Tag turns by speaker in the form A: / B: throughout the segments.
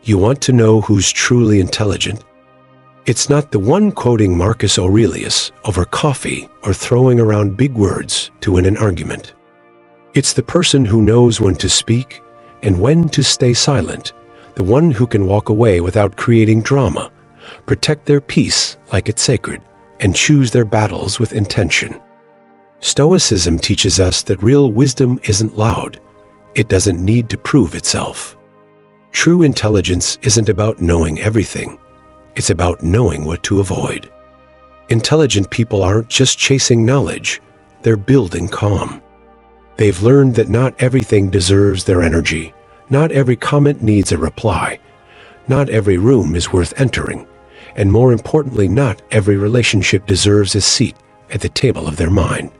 A: You want to know who's truly intelligent? It's not the one quoting Marcus Aurelius over coffee or throwing around big words to win an argument. It's the person who knows when to speak and when to stay silent, the one who can walk away without creating drama, protect their peace like it's sacred, and choose their battles with intention. Stoicism teaches us that real wisdom isn't loud. It doesn't need to prove itself. True intelligence isn't about knowing everything. It's about knowing what to avoid. Intelligent people aren't just chasing knowledge, they're building calm. They've learned that not everything deserves their energy, not every comment needs a reply, not every room is worth entering, and more importantly, not every relationship deserves a seat at the table of their mind.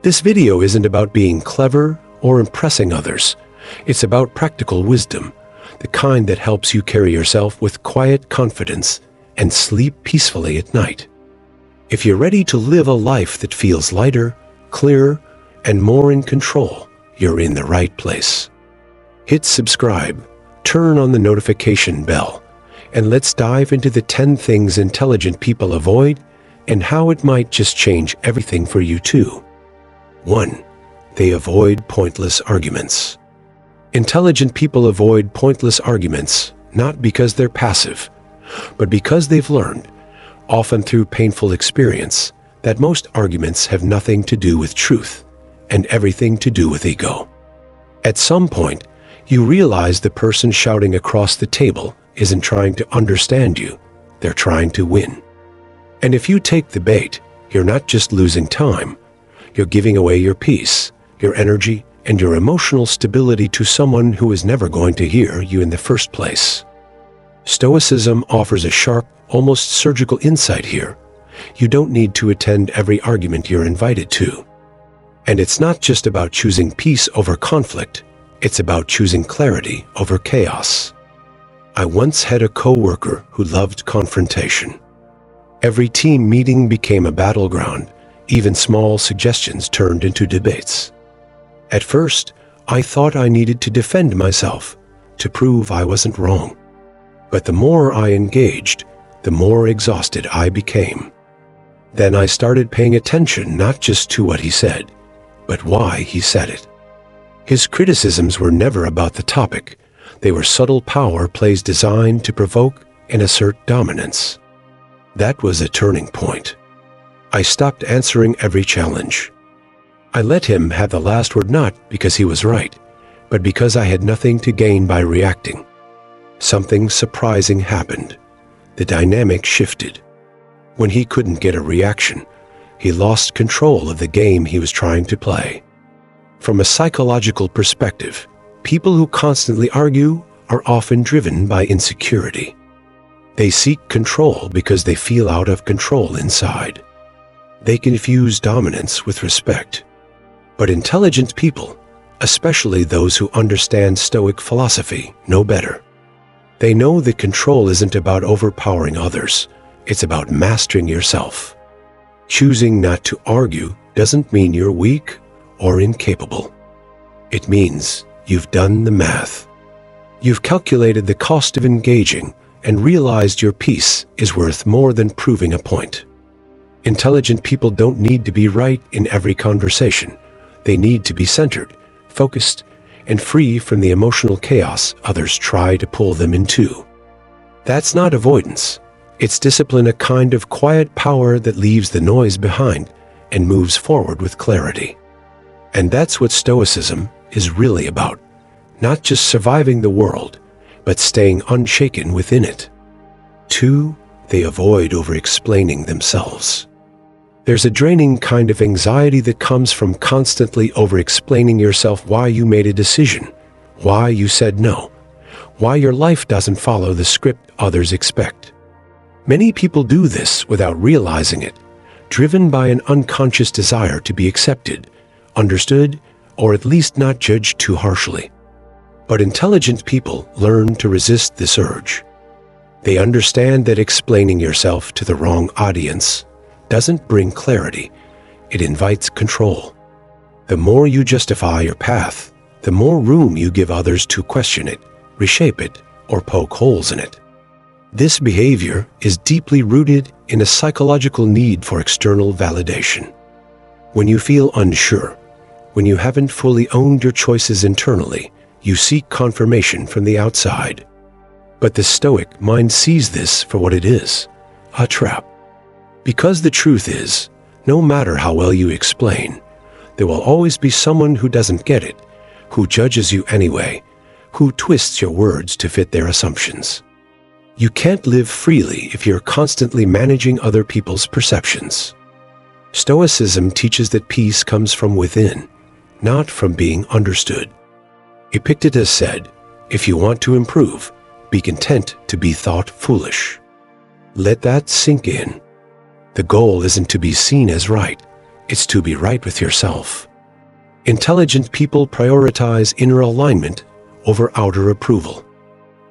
A: This video isn't about being clever or impressing others. It's about practical wisdom, the kind that helps you carry yourself with quiet confidence and sleep peacefully at night. If you're ready to live a life that feels lighter, clearer, and more in control, you're in the right place. Hit subscribe, turn on the notification bell, and let's dive into the 10 things intelligent people avoid and how it might just change everything for you too. 1. They avoid pointless arguments. Intelligent people avoid pointless arguments not because they're passive, but because they've learned, often through painful experience, that most arguments have nothing to do with truth and everything to do with ego. At some point, you realize the person shouting across the table isn't trying to understand you, they're trying to win. And if you take the bait, you're not just losing time, you're giving away your peace, your energy, and your emotional stability to someone who is never going to hear you in the first place. Stoicism offers a sharp, almost surgical insight here. You don't need to attend every argument you're invited to. And it's not just about choosing peace over conflict, it's about choosing clarity over chaos. I once had a coworker who loved confrontation. Every team meeting became a battleground, even small suggestions turned into debates. At first, I thought I needed to defend myself, to prove I wasn't wrong. But the more I engaged, the more exhausted I became. Then I started paying attention not just to what he said, but why he said it. His criticisms were never about the topic. They were subtle power plays designed to provoke and assert dominance. That was a turning point. I stopped answering every challenge. I let him have the last word not because he was right, but because I had nothing to gain by reacting. Something surprising happened. The dynamic shifted. When he couldn't get a reaction, he lost control of the game he was trying to play. From a psychological perspective, people who constantly argue are often driven by insecurity. They seek control because they feel out of control inside. They confuse dominance with respect. But intelligent people, especially those who understand Stoic philosophy, know better. They know that control isn't about overpowering others, it's about mastering yourself. Choosing not to argue doesn't mean you're weak or incapable. It means you've done the math. You've calculated the cost of engaging and realized your peace is worth more than proving a point. Intelligent people don't need to be right in every conversation. They need to be centered, focused, and free from the emotional chaos others try to pull them into. That's not avoidance. It's discipline, a kind of quiet power that leaves the noise behind and moves forward with clarity. And that's what Stoicism is really about. Not just surviving the world, but staying unshaken within it. 2. They avoid over-explaining themselves. There's a draining kind of anxiety that comes from constantly over-explaining yourself, why you made a decision, why you said no, why your life doesn't follow the script others expect. Many people do this without realizing it, driven by an unconscious desire to be accepted, understood, or at least not judged too harshly. But intelligent people learn to resist this urge. They understand that explaining yourself to the wrong audience doesn't bring clarity, it invites control. The more you justify your path, the more room you give others to question it, reshape it, or poke holes in it. This behavior is deeply rooted in a psychological need for external validation. When you feel unsure, when you haven't fully owned your choices internally, you seek confirmation from the outside. But the Stoic mind sees this for what it is, a trap. Because the truth is, no matter how well you explain, there will always be someone who doesn't get it, who judges you anyway, who twists your words to fit their assumptions. You can't live freely if you're constantly managing other people's perceptions. Stoicism teaches that peace comes from within, not from being understood. Epictetus said, "If you want to improve, be content to be thought foolish." Let that sink in. The goal isn't to be seen as right, it's to be right with yourself. Intelligent people prioritize inner alignment over outer approval.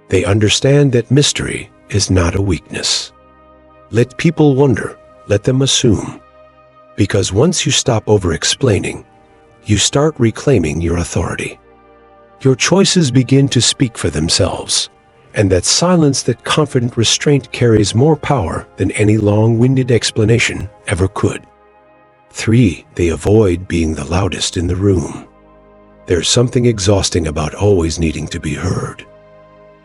A: They understand that mystery is not a weakness. Let people wonder, let them assume. Because once you stop over-explaining, you start reclaiming your authority. Your choices begin to speak for themselves, and that silence, that confident restraint carries more power than any long-winded explanation ever could. 3. They avoid being the loudest in the room. There's something exhausting about always needing to be heard.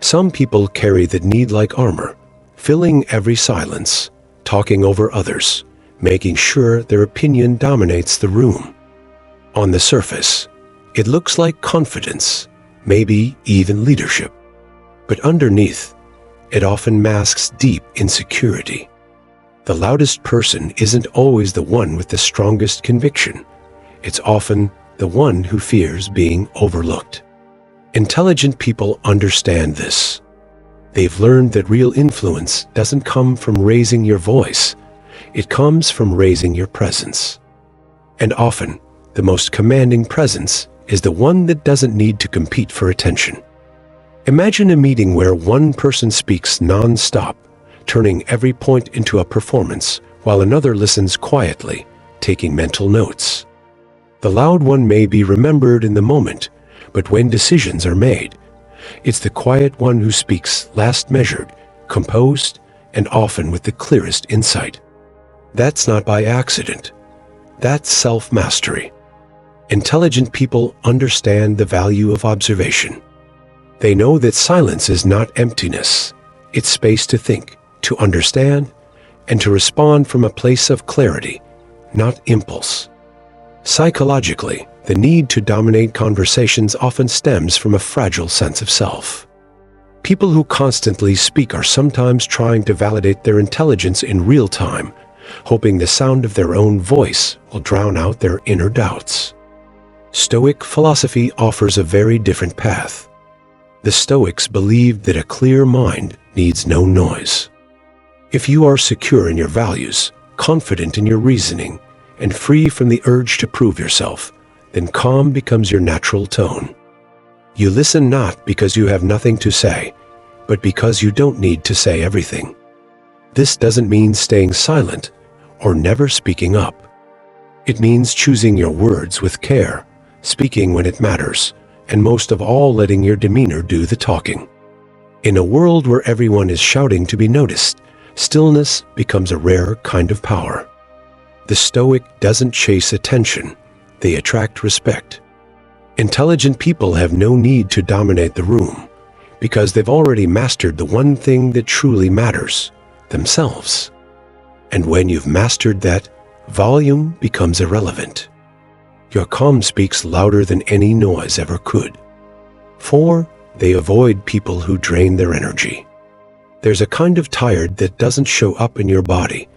A: Some people carry that need like armor, filling every silence, talking over others, making sure their opinion dominates the room. On the surface, it looks like confidence, maybe even leadership. But underneath, it often masks deep insecurity. The loudest person isn't always the one with the strongest conviction. It's often the one who fears being overlooked. Intelligent people understand this. They've learned that real influence doesn't come from raising your voice. It comes from raising your presence. And often, the most commanding presence is the one that doesn't need to compete for attention. Imagine a meeting where one person speaks non-stop, turning every point into a performance, while another listens quietly, taking mental notes. The loud one may be remembered in the moment, but when decisions are made, it's the quiet one who speaks last measured, composed, and often with the clearest insight. That's not by accident. That's self-mastery. Intelligent people understand the value of observation. They know that silence is not emptiness. It's space to think, to understand, and to respond from a place of clarity, not impulse. Psychologically, the need to dominate conversations often stems from a fragile sense of self. People who constantly speak are sometimes trying to validate their intelligence in real time, hoping the sound of their own voice will drown out their inner doubts. Stoic philosophy offers a very different path. The Stoics believed that a clear mind needs no noise. If you are secure in your values, confident in your reasoning, and free from the urge to prove yourself, then calm becomes your natural tone. You listen not because you have nothing to say, but because you don't need to say everything. This doesn't mean staying silent or never speaking up. It means choosing your words with care, speaking when it matters, and most of all letting your demeanor do the talking. In a world where everyone is shouting to be noticed, stillness becomes a rare kind of power. The Stoic doesn't chase attention, they attract respect. Intelligent people have no need to dominate the room, because they've already mastered the one thing that truly matters, themselves. And when you've mastered that, volume becomes irrelevant. Your calm speaks louder than any noise ever could. 4. They avoid people who drain their energy. There's a kind of tired that doesn't show up in your body.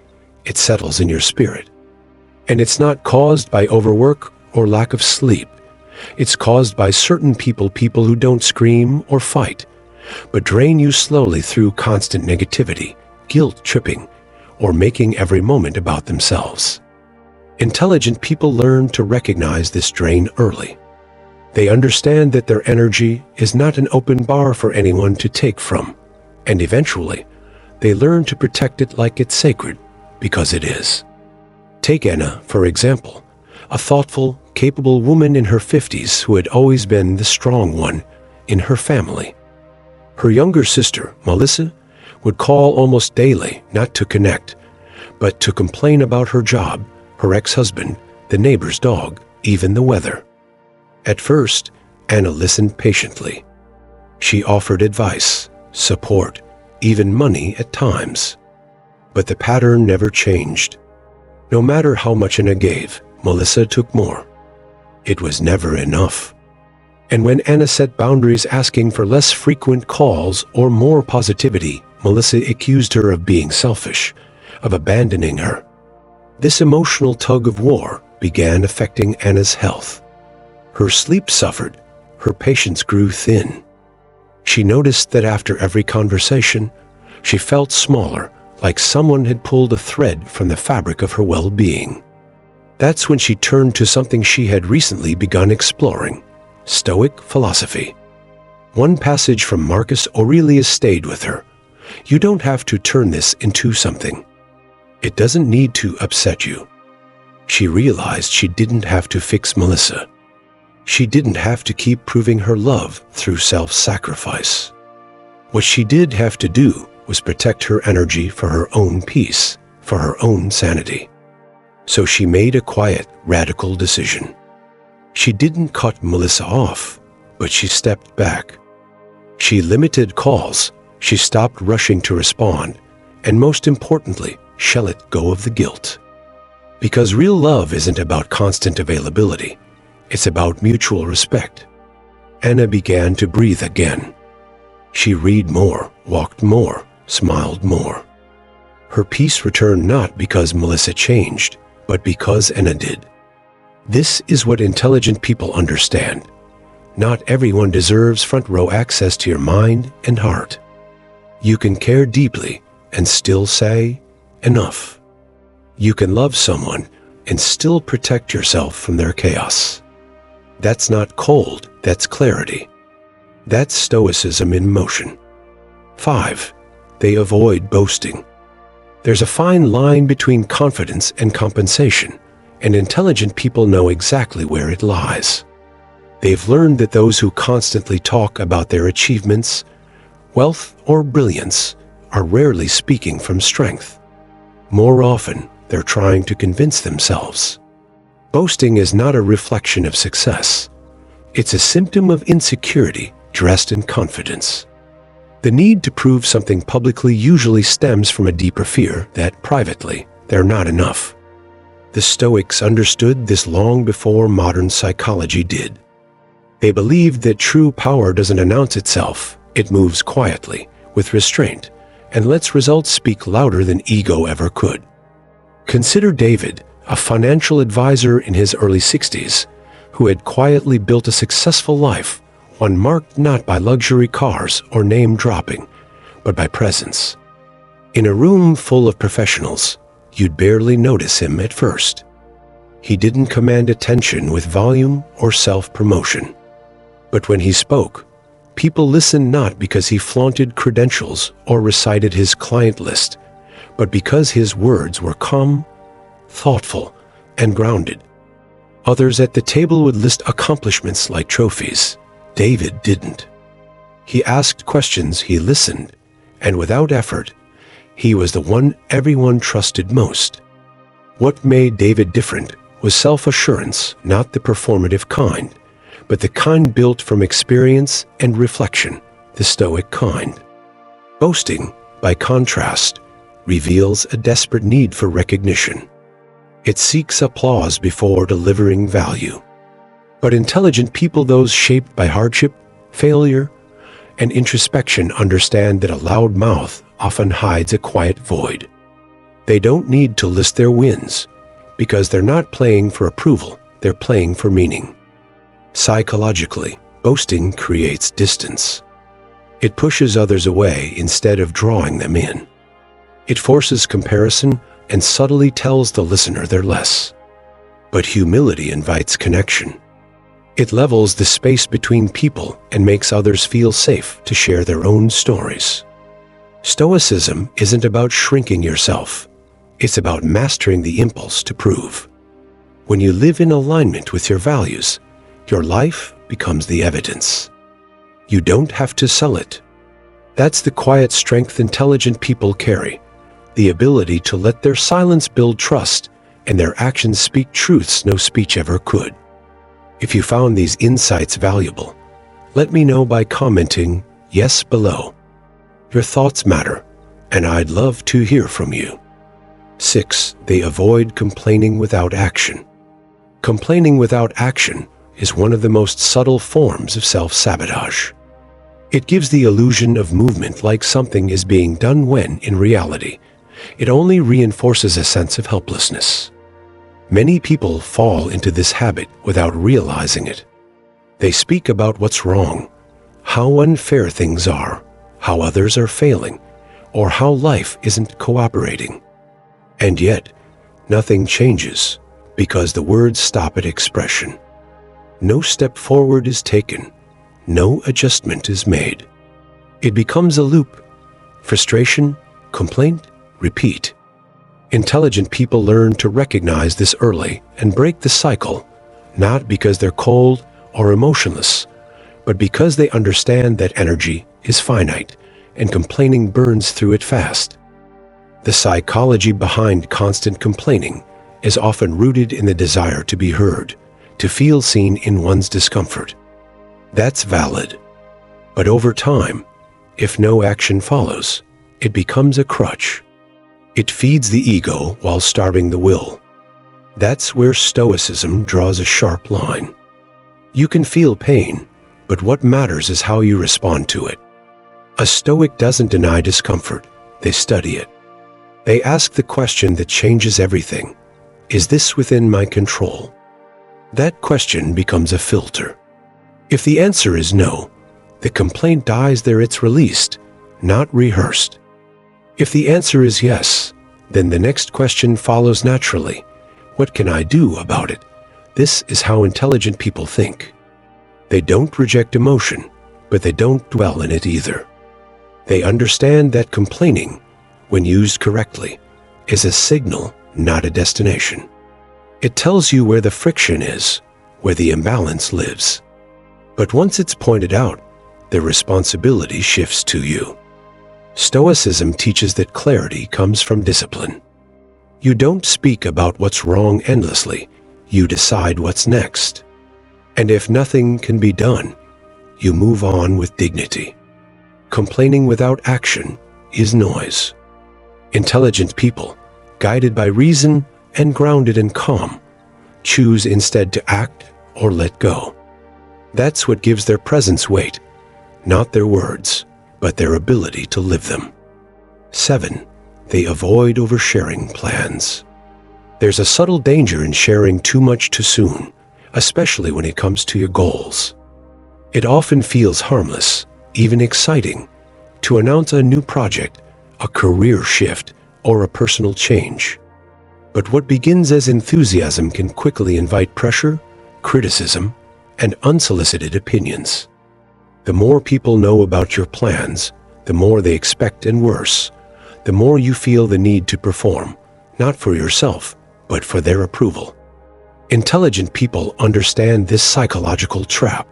A: It settles in your spirit. And it's not caused by overwork or lack of sleep. It's caused by certain people who don't scream or fight, but drain you slowly through constant negativity, guilt-tripping, or making every moment about themselves. Intelligent people learn to recognize this drain early. They understand that their energy is not an open bar for anyone to take from, and eventually, they learn to protect it like it's sacred, because it is. Take Anna, for example, a thoughtful, capable woman in her 50s who had always been the strong one in her family. Her younger sister, Melissa, would call almost daily, not to connect, but to complain about her job, her ex-husband, the neighbor's dog, even the weather. At first, Anna listened patiently. She offered advice, support, even money at times. But the pattern never changed. No matter how much Anna gave, Melissa took more. It was never enough. And when Anna set boundaries asking for less frequent calls or more positivity, Melissa accused her of being selfish, of abandoning her. This emotional tug-of-war began affecting Anna's health. Her sleep suffered, her patience grew thin. She noticed that after every conversation, she felt smaller, like someone had pulled a thread from the fabric of her well-being. That's when she turned to something she had recently begun exploring: Stoic philosophy. One passage from Marcus Aurelius stayed with her. You don't have to turn this into something. It doesn't need to upset you. She realized she didn't have to fix Melissa. She didn't have to keep proving her love through self-sacrifice. What she did have to do was protect her energy for her own peace, for her own sanity. So she made a quiet, radical decision. She didn't cut Melissa off, but she stepped back. She limited calls, she stopped rushing to respond, and most importantly, she let go of the guilt. Because real love isn't about constant availability, it's about mutual respect. Anna began to breathe again. She read more, walked more, smiled more. Her peace returned not because Melissa changed, but because Anna did. This is what intelligent people understand. Not everyone deserves front-row access to your mind and heart. You can care deeply and still say, enough. You can love someone and still protect yourself from their chaos. That's not cold, that's clarity. That's Stoicism in motion. 5. They avoid boasting. There's a fine line between confidence and compensation, and intelligent people know exactly where it lies. They've learned that those who constantly talk about their achievements, wealth, or brilliance are rarely speaking from strength. More often, they're trying to convince themselves. Boasting is not a reflection of success. It's a symptom of insecurity dressed in confidence. The need to prove something publicly usually stems from a deeper fear that, privately, they're not enough. The Stoics understood this long before modern psychology did. They believed that true power doesn't announce itself, it moves quietly, with restraint, and lets results speak louder than ego ever could. Consider David, a financial advisor in his early 60s, who had quietly built a successful life, one marked not by luxury cars or name-dropping, but by presence. In a room full of professionals, you'd barely notice him at first. He didn't command attention with volume or self-promotion. But when he spoke, people listened not because he flaunted credentials or recited his client list, but because his words were calm, thoughtful, and grounded. Others at the table would list accomplishments like trophies. David didn't. He asked questions, he listened, and without effort, he was the one everyone trusted most. What made David different was self-assurance, not the performative kind, but the kind built from experience and reflection, the Stoic kind. Boasting, by contrast, reveals a desperate need for recognition. It seeks applause before delivering value. But intelligent people, those shaped by hardship, failure, and introspection, understand that a loud mouth often hides a quiet void. They don't need to list their wins, because they're not playing for approval, they're playing for meaning. Psychologically, boasting creates distance. It pushes others away instead of drawing them in. It forces comparison and subtly tells the listener they're less. But humility invites connection. It levels the space between people and makes others feel safe to share their own stories. Stoicism isn't about shrinking yourself. It's about mastering the impulse to prove. When you live in alignment with your values, your life becomes the evidence. You don't have to sell it. That's the quiet strength intelligent people carry, the ability to let their silence build trust and their actions speak truths no speech ever could. If you found these insights valuable, let me know by commenting yes below. Your thoughts matter, and I'd love to hear from you. 6. They avoid complaining without action. Complaining without action is one of the most subtle forms of self-sabotage. It gives the illusion of movement, like something is being done when, in reality, it only reinforces a sense of helplessness. Many people fall into this habit without realizing it. They speak about what's wrong, how unfair things are, how others are failing, or how life isn't cooperating. And yet, nothing changes because the words stop at expression. No step forward is taken. No adjustment is made. It becomes a loop. Frustration, complaint, repeat. Intelligent people learn to recognize this early and break the cycle, not because they're cold or emotionless, but because they understand that energy is finite and complaining burns through it fast. The psychology behind constant complaining is often rooted in the desire to be heard, to feel seen in one's discomfort. That's valid. But over time, if no action follows, it becomes a crutch. It feeds the ego while starving the will. That's where Stoicism draws a sharp line. You can feel pain, but what matters is how you respond to it. A Stoic doesn't deny discomfort, they study it. They ask the question that changes everything: is this within my control? That question becomes a filter. If the answer is no, the complaint dies there. It's released, not rehearsed. If the answer is yes, then the next question follows naturally. What can I do about it? This is how intelligent people think. They don't reject emotion, but they don't dwell in it either. They understand that complaining, when used correctly, is a signal, not a destination. It tells you where the friction is, where the imbalance lives. But once it's pointed out, the responsibility shifts to you. Stoicism teaches that clarity comes from discipline. You don't speak about what's wrong endlessly, you decide what's next. And if nothing can be done, you move on with dignity. Complaining without action is noise. Intelligent people, guided by reason and grounded in calm, choose instead to act or let go. That's what gives their presence weight, not their words, but their ability to live them. 7. They avoid oversharing plans. There's a subtle danger in sharing too much too soon, especially when it comes to your goals. It often feels harmless, even exciting, to announce a new project, a career shift, or a personal change. But what begins as enthusiasm can quickly invite pressure, criticism, and unsolicited opinions. The more people know about your plans, the more they expect, and worse, the more you feel the need to perform, not for yourself, but for their approval. Intelligent people understand this psychological trap.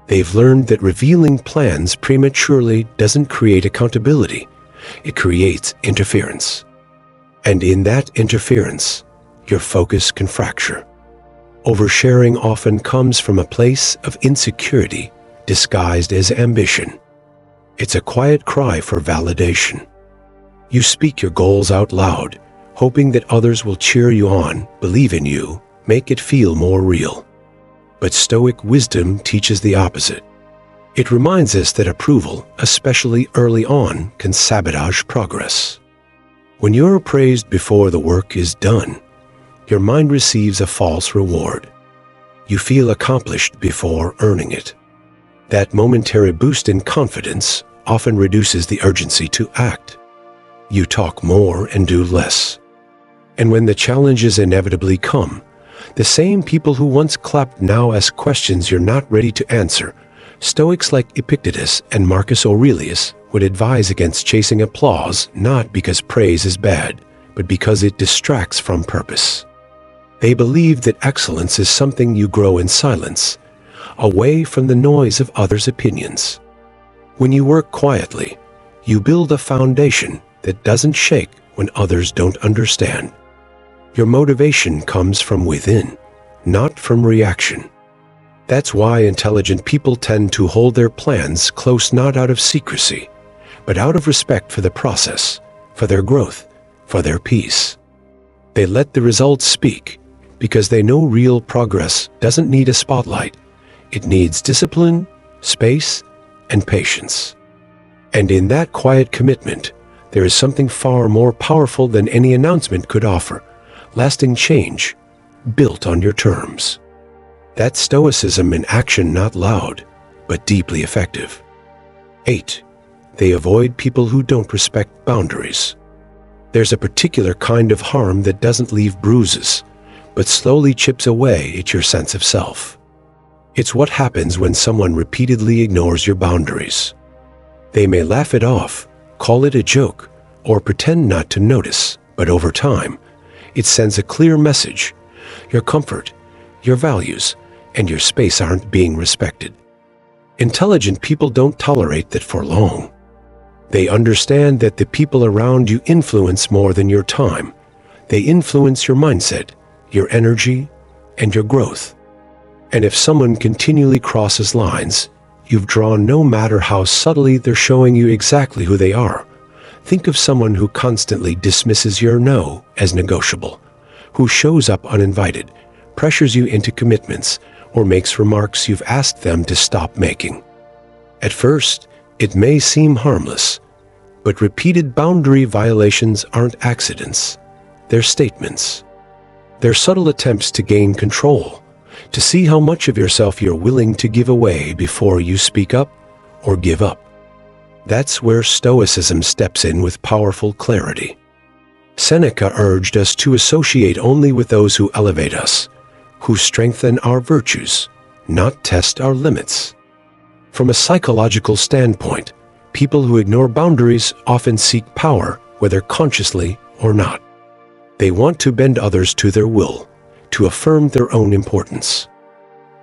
A: They've learned that revealing plans prematurely doesn't create accountability, it creates interference. And in that interference, your focus can fracture. Oversharing often comes from a place of insecurity disguised as ambition. It's a quiet cry for validation. You speak your goals out loud, hoping that others will cheer you on, believe in you, make it feel more real. But Stoic wisdom teaches the opposite. It reminds us that approval, especially early on, can sabotage progress. When you're praised before the work is done, your mind receives a false reward. You feel accomplished before earning it. That momentary boost in confidence often reduces the urgency to act. You talk more and do less. And when the challenges inevitably come, the same people who once clapped now ask questions you're not ready to answer. Stoics like Epictetus and Marcus Aurelius would advise against chasing applause, not because praise is bad, but because it distracts from purpose. They believe that excellence is something you grow in silence, away from the noise of others' opinions. When you work quietly, You build a foundation that doesn't shake when others don't understand. Your motivation comes from within, not from reaction. That's why intelligent people tend to hold their plans close, not out of secrecy, but out of respect for the process, for their growth, for their peace. They let the results speak, because they know real progress doesn't need a spotlight. It needs discipline, space, and patience. And in that quiet commitment, there is something far more powerful than any announcement could offer: lasting change, built on your terms. That's Stoicism in action, not loud, but deeply effective. 8. They avoid people who don't respect boundaries. There's a particular kind of harm that doesn't leave bruises, but slowly chips away at your sense of self. It's what happens when someone repeatedly ignores your boundaries. They may laugh it off, call it a joke, or pretend not to notice, but over time, it sends a clear message: your comfort, your values, and your space aren't being respected. Intelligent people don't tolerate that for long. They understand that the people around you influence more than your time. They influence your mindset, your energy, and your growth. And if someone continually crosses lines you've drawn, no matter how subtly, they're showing you exactly who they are. Think of someone who constantly dismisses your no as negotiable, who shows up uninvited, pressures you into commitments, or makes remarks you've asked them to stop making. At first, it may seem harmless, but repeated boundary violations aren't accidents. They're statements. They're subtle attempts to gain control, to see how much of yourself you're willing to give away before you speak up or give up. That's where Stoicism steps in with powerful clarity. Seneca urged us to associate only with those who elevate us, who strengthen our virtues, not test our limits. From a psychological standpoint, people who ignore boundaries often seek power, whether consciously or not. They want to bend others to their will, to affirm their own importance.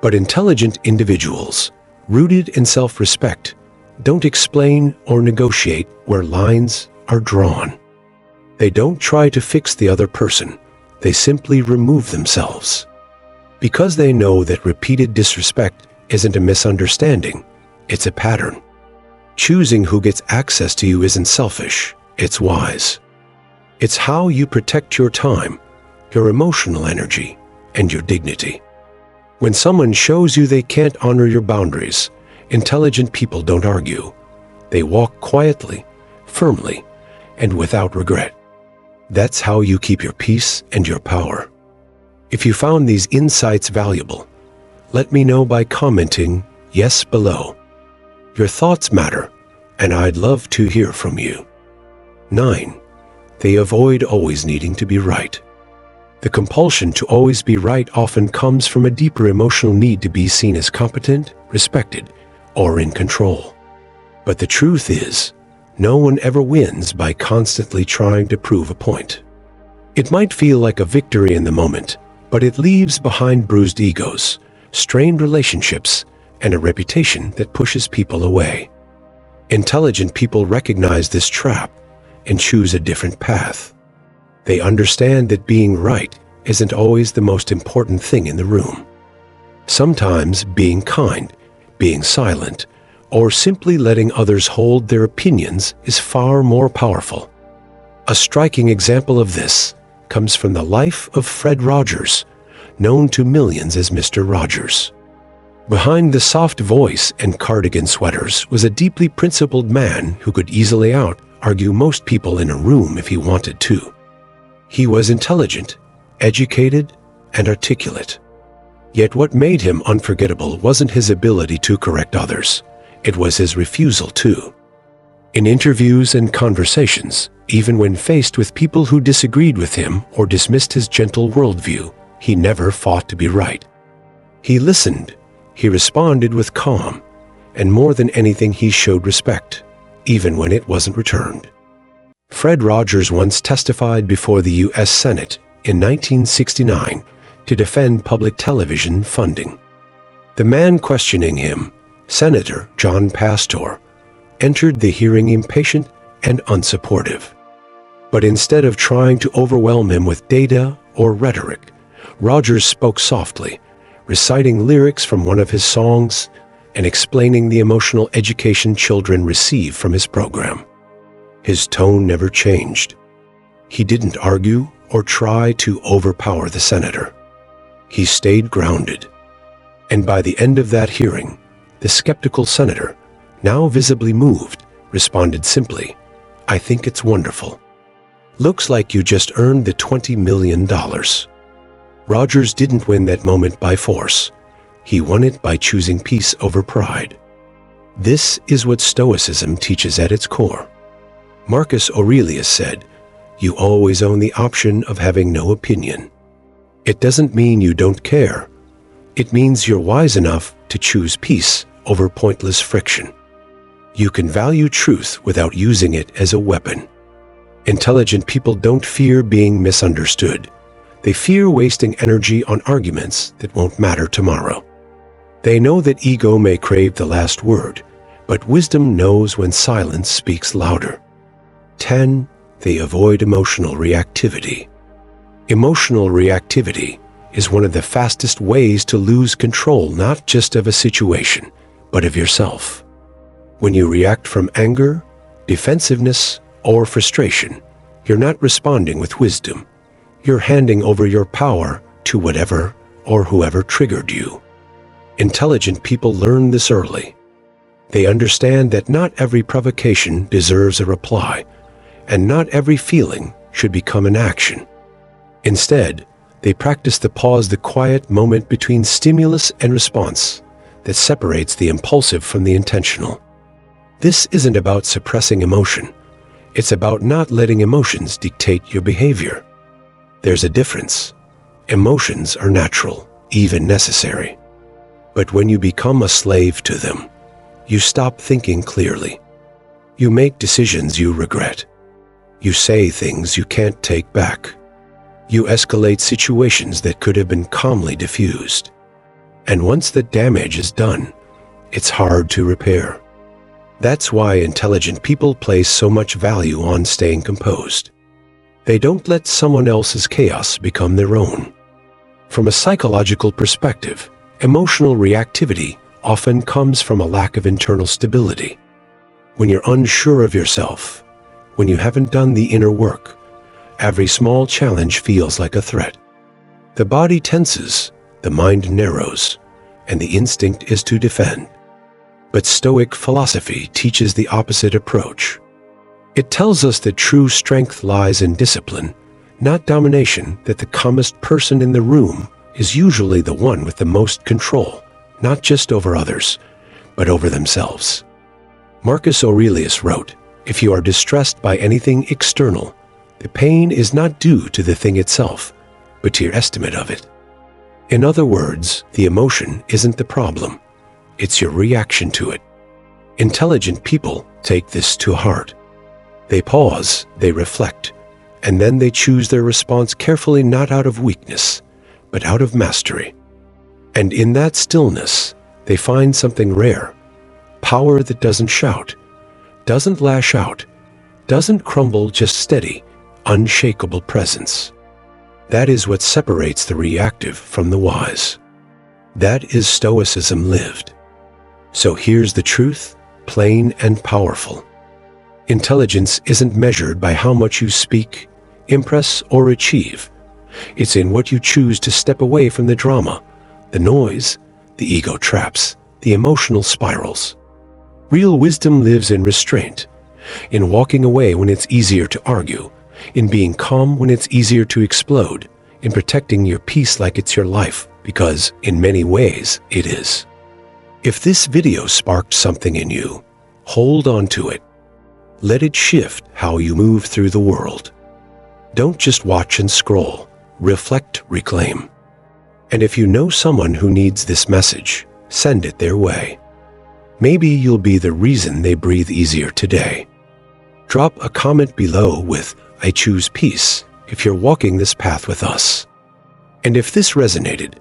A: But intelligent individuals, rooted in self-respect, don't explain or negotiate where lines are drawn. They don't try to fix the other person. They simply remove themselves. Because they know that repeated disrespect isn't a misunderstanding, it's a pattern. Choosing who gets access to you isn't selfish, it's wise. It's how you protect your time, your emotional energy, and your dignity. When someone shows you they can't honor your boundaries, intelligent people don't argue. They walk quietly, firmly, and without regret. That's how you keep your peace and your power. If you found these insights valuable, let me know by commenting yes below. Your thoughts matter, and I'd love to hear from you. 9. They avoid always needing to be right. The compulsion to always be right often comes from a deeper emotional need to be seen as competent, respected, or in control. But the truth is, no one ever wins by constantly trying to prove a point. It might feel like a victory in the moment, but it leaves behind bruised egos, strained relationships, and a reputation that pushes people away. Intelligent people recognize this trap and choose a different path. They understand that being right isn't always the most important thing in the room. Sometimes being kind, being silent, or simply letting others hold their opinions is far more powerful. A striking example of this comes from the life of Fred Rogers, known to millions as Mr. Rogers. Behind the soft voice and cardigan sweaters was a deeply principled man who could easily out-argue most people in a room if he wanted to. He was intelligent, educated, and articulate. Yet what made him unforgettable wasn't his ability to correct others. It was his refusal to. In interviews and conversations, even when faced with people who disagreed with him or dismissed his gentle worldview, he never fought to be right. He listened, he responded with calm, and more than anything he showed respect, even when it wasn't returned. Fred Rogers once testified before the U.S. Senate in 1969 to defend public television funding. The man questioning him, Senator John Pastor, entered the hearing impatient and unsupportive. But instead of trying to overwhelm him with data or rhetoric, Rogers spoke softly, reciting lyrics from one of his songs and explaining the emotional education children receive from his program. His tone never changed. He didn't argue or try to overpower the senator. He stayed grounded. And by the end of that hearing, the skeptical senator, now visibly moved, responded simply, "I think it's wonderful. Looks like you just earned the $20 million. Rogers didn't win that moment by force. He won it by choosing peace over pride. This is what Stoicism teaches at its core. Marcus Aurelius said, "You always own the option of having no opinion." It doesn't mean you don't care. It means you're wise enough to choose peace over pointless friction. You can value truth without using it as a weapon. Intelligent people don't fear being misunderstood. They fear wasting energy on arguments that won't matter tomorrow. They know that ego may crave the last word, but wisdom knows when silence speaks louder. 10. They avoid emotional reactivity. Emotional reactivity is one of the fastest ways to lose control not just of a situation, but of yourself. When you react from anger, defensiveness, or frustration, you're not responding with wisdom. You're handing over your power to whatever or whoever triggered you. Intelligent people learn this early. They understand that not every provocation deserves a reply, and not every feeling should become an action. Instead, they practice the pause, the quiet moment between stimulus and response that separates the impulsive from the intentional. This isn't about suppressing emotion. It's about not letting emotions dictate your behavior. There's a difference. Emotions are natural, even necessary. But when you become a slave to them, you stop thinking clearly. You make decisions you regret. You say things you can't take back. You escalate situations that could have been calmly diffused. And once the damage is done, it's hard to repair. That's why intelligent people place so much value on staying composed. They don't let someone else's chaos become their own. From a psychological perspective, emotional reactivity often comes from a lack of internal stability. When you're unsure of yourself, when you haven't done the inner work, every small challenge feels like a threat. The body tenses, the mind narrows, and the instinct is to defend. But Stoic philosophy teaches the opposite approach. It tells us that true strength lies in discipline, not domination, that the calmest person in the room is usually the one with the most control, not just over others, but over themselves. Marcus Aurelius wrote, "If you are distressed by anything external, the pain is not due to the thing itself, but to your estimate of it." In other words, the emotion isn't the problem. It's your reaction to it. Intelligent people take this to heart. They pause, they reflect, and then they choose their response carefully, not out of weakness, but out of mastery. And in that stillness, they find something rare, power that doesn't shout, doesn't lash out, doesn't crumble, just steady, unshakable presence. That is what separates the reactive from the wise. That is Stoicism lived. So here's the truth, plain and powerful. Intelligence isn't measured by how much you speak, impress, or achieve. It's in what you choose to step away from the drama, the noise, the ego traps, the emotional spirals. Real wisdom lives in restraint, in walking away when it's easier to argue, in being calm when it's easier to explode, in protecting your peace like it's your life, because in many ways it is. If this video sparked something in you, hold on to it. Let it shift how you move through the world. Don't just watch and scroll. Reflect, reclaim. And if you know someone who needs this message, send it their way. Maybe you'll be the reason they breathe easier today. Drop a comment below with "I choose peace" if you're walking this path with us. And if this resonated,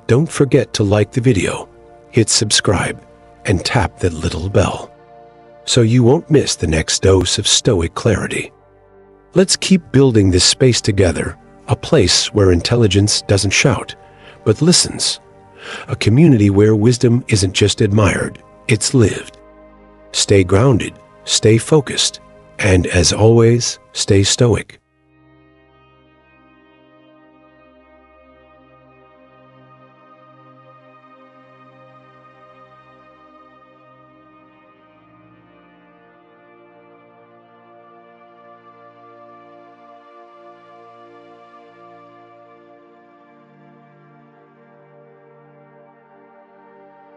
A: don't forget to like the video, hit subscribe, and tap that little bell. so you won't miss the next dose of Stoic clarity. Let's keep building this space together, a place where intelligence doesn't shout, but listens. A community where wisdom isn't just admired, it's lived. Stay grounded, stay focused, and as always, stay stoic.